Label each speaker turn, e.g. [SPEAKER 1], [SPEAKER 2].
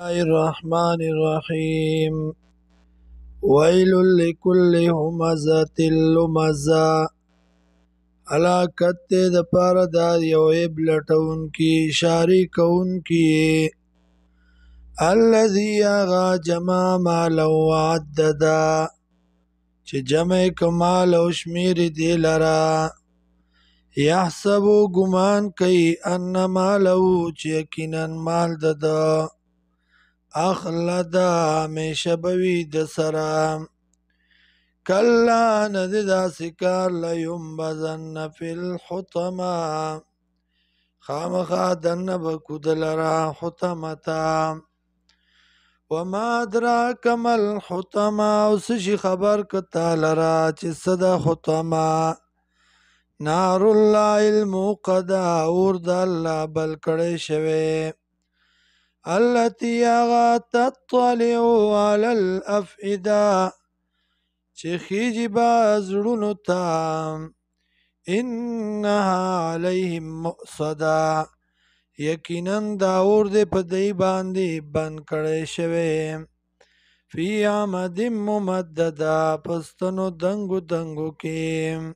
[SPEAKER 1] الله الرحمن الرحيم. ويل لكل همزة لمزة. علاقت د پاره دا یو عیب لټون کی اشاری کون کی الذي اغا جمع مالا وعددا چې جمع کمال او شمیر دی لرا یحسبو گمان کئی ان مالو چې یقینا مال ددا اخلدا همیشه بوی د سرا کلا ندی دا سکار لینبذن فی الحطمه خامخا دن بکود لرا حطمتا وما ادراک ما الحطمه او سشی خبر کتا لرا چی صدا حطمه نار الله الموقده اور دا اللہ بل کڑی شوی التي اغا تطلع على الافئده چه خیجی باز رونو تا انها علیهم مؤصده یقینا دا اور دے پا دی باندی بند کڑی شوی فی عمد ممدده پستنو دنگو دنگو کیم